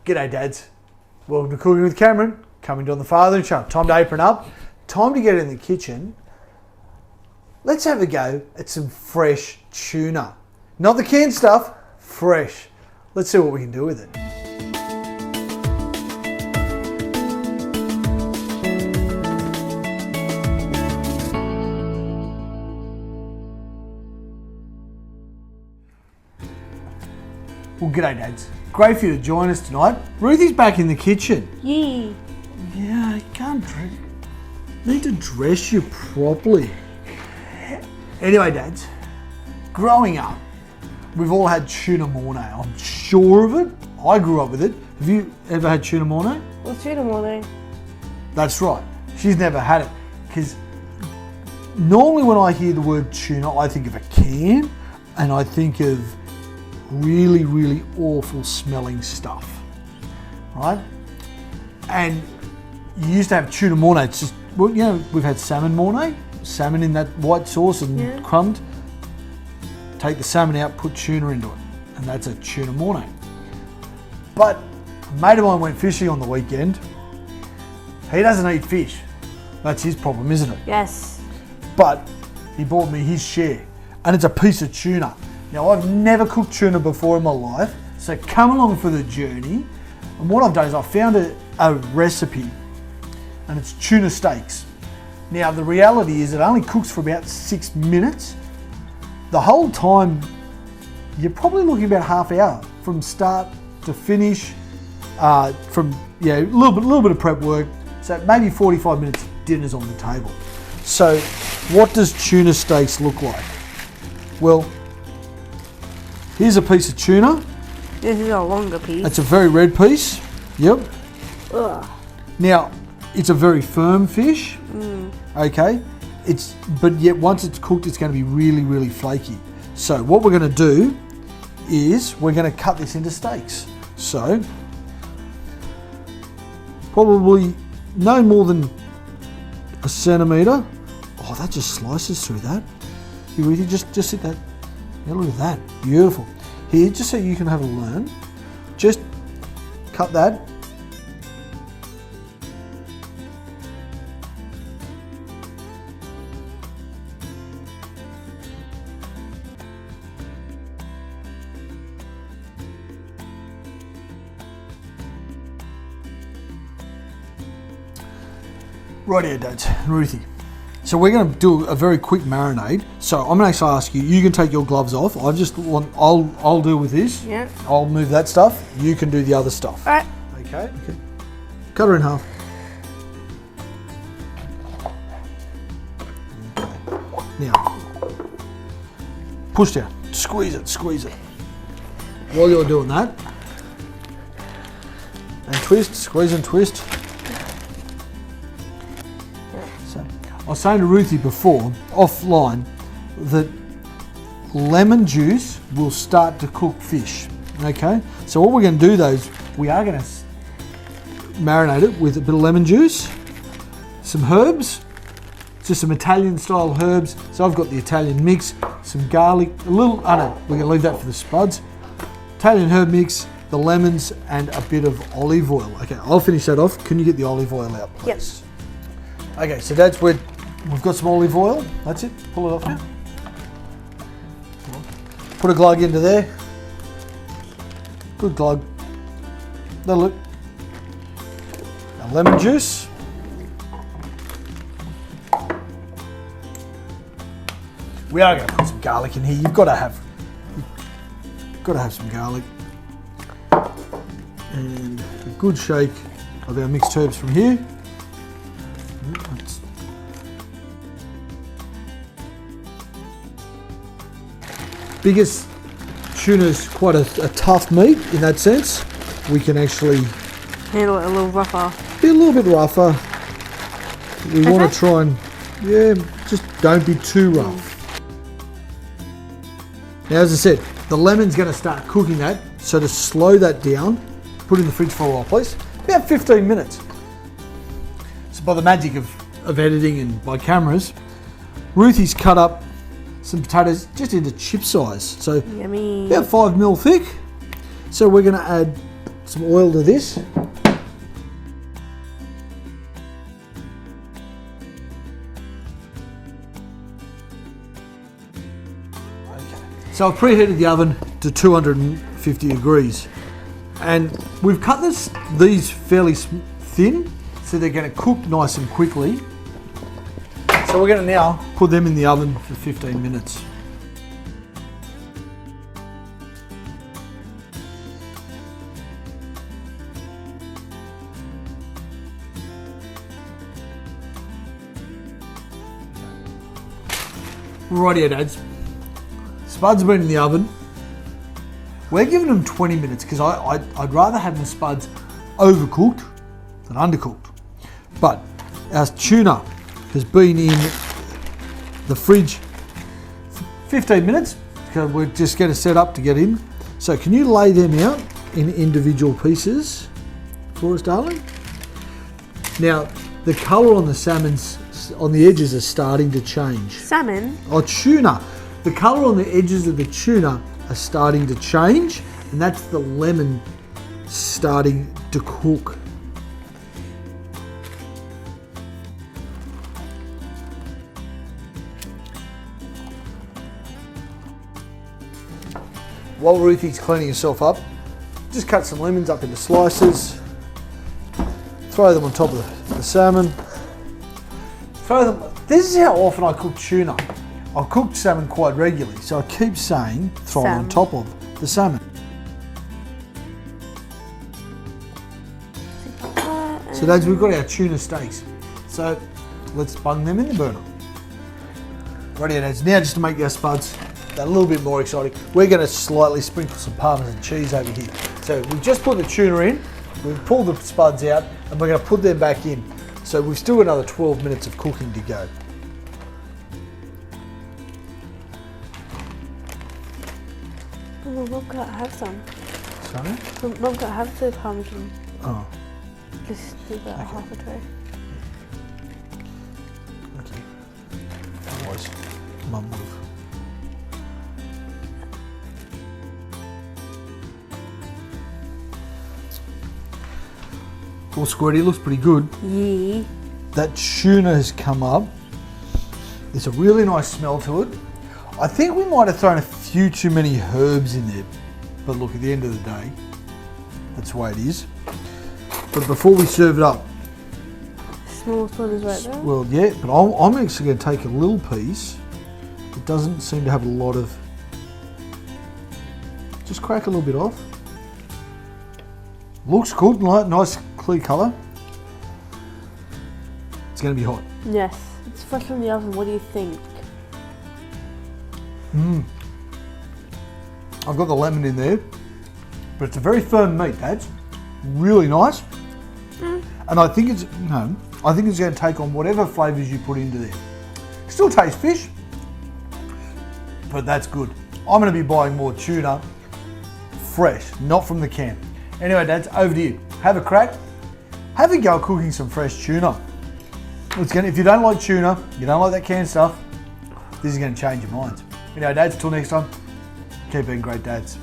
G'day dads. Welcome to Cooking with Cameron, coming to on the Father Channel. Time to apron up, time to get in the kitchen. Let's have a go at some fresh tuna. Not the canned stuff, fresh. Let's see what we can do with it. Well, g'day dads. Great for you to join us tonight. Ruthie's back in the kitchen. Yeah. Yeah, you can't need to dress you properly. Anyway, dads, growing up, we've all had tuna mornay. I'm sure of it. I grew up with it. Have you ever had tuna mornay? What's tuna mornay? That's right. She's never had it. Because normally when I hear the word tuna, I think of a can and I think of really, really awful smelling stuff, right? And you used to have tuna mornay. It's just, well, you know, we've had salmon mornay, salmon in that white sauce and crumbed. Take the salmon out, put tuna into it, and that's a tuna mornay. But a mate of mine went fishing on the weekend. He doesn't eat fish. That's his problem, isn't it? Yes. But he bought me his share, and it's a piece of tuna. Now, I've never cooked tuna before in my life, so come along for the journey. And what I've done is I've found a recipe, and it's tuna steaks. Now, the reality is it only cooks for about 6 minutes. The whole time, you're probably looking about half hour from start to finish, a little bit of prep work. So maybe 45 minutes, dinner's on the table. So what does tuna steaks look like? Well, here's a piece of tuna. This is a longer piece. It's a very red piece. Yep. Ugh. Now, it's a very firm fish. Okay. But yet once it's cooked, it's going to be really, really flaky. So what we're going to do is we're going to cut this into steaks. So probably no more than a centimetre. Oh, that just slices through that. You really just hit that. Yeah, look at that. Beautiful. Here, just so you can have a learn, just cut that. Right here, dads, Ruthie. So we're going to do a very quick marinade. So I'm going to actually ask you. You can take your gloves off. I'll deal with this. Yeah. I'll move that stuff. You can do the other stuff. All right. Okay. Cut her in half. Okay. Now, push down. Squeeze it. While you're doing that, and twist. Squeeze and twist. I was saying to Ruthie before, offline, that lemon juice will start to cook fish, okay? So what we're going to do though is we are going to marinate it with a bit of lemon juice, some herbs, just some Italian style herbs. So I've got the Italian mix, some garlic, we're going to leave that for the spuds. Italian herb mix, the lemons, and a bit of olive oil. Okay, I'll finish that off. Can you get the olive oil out, please? Yes. Okay, so that's where we've got some olive oil. That's it. Pull it off now. Put a glug into there. Good glug. That'll look. Now lemon juice. We are going to put some garlic in here. You've got to have some garlic. And a good shake of our mixed herbs from here. Biggest tuna's quite a tough meat in that sense. We can actually handle it a little rougher. Be a little bit rougher. We want to try and, just don't be too rough. Now, as I said, the lemon's going to start cooking that. So to slow that down, put it in the fridge for a while, please. About 15 minutes. So by the magic of editing and by cameras, Ruthie's cut up some potatoes just into chip size. So yummy. About 5 mil thick. So we're going to add some oil to this. So I've preheated the oven to 250 degrees, and we've cut these fairly thin, so they're going to cook nice and quickly. So we're going to now put them in the oven for 15 minutes. Rightio, dads. Spuds have been in the oven. We're giving them 20 minutes because I'd rather have my spuds overcooked than undercooked. But our tuna has been in the fridge for 15 minutes because we're just going to set up to get in. So can you lay them out in individual pieces for us, darling? Now, the colour on the salmon's on the edges are starting to change. Salmon? Oh, tuna. The colour on the edges of the tuna are starting to change, and that's the lemon starting to cook. While Ruthie's cleaning herself up, just cut some lemons up into slices, throw them on top of the salmon. This is how often I cook tuna. I've cooked salmon quite regularly, so I keep saying throw it on top of the salmon. So dads, we've got our tuna steaks. So let's bung them in the burner. Rightio, dads. Now just to make our spuds a little bit more exciting, we're going to slightly sprinkle some Parmesan cheese over here. So we've just put the tuna in, we've pulled the spuds out, and we're going to put them back in. So we've still got another 12 minutes of cooking to go. Mum can't have some. Sorry? Mum can't have the Parmesan. Oh. Just do that half a tray. Okay. Otherwise, Mum would have. All squirty, looks pretty good. Yeah. That tuna has come up. There's a really nice smell to it. I think we might have thrown a few too many herbs in there. But look, at the end of the day, that's the way it is. But before we serve it up, Small spoon is right there. well, yeah, but I'm actually going to take a little piece. It doesn't seem to have a lot of. Just crack a little bit off. Looks good, nice clear colour. It's going to be hot. Yes. It's fresh from the oven. What do you think? I've got the lemon in there, but it's a very firm meat, Dads. Really nice. And I think it's going to take on whatever flavours you put into there. Still tastes fish, but that's good. I'm going to be buying more tuna fresh, not from the can. Anyway, Dads, over to you. Have a crack. Have a go at cooking some fresh tuna. If you don't like tuna, you don't like that canned stuff, this is going to change your minds. Anyway, Dads, till next time, keep being great dads.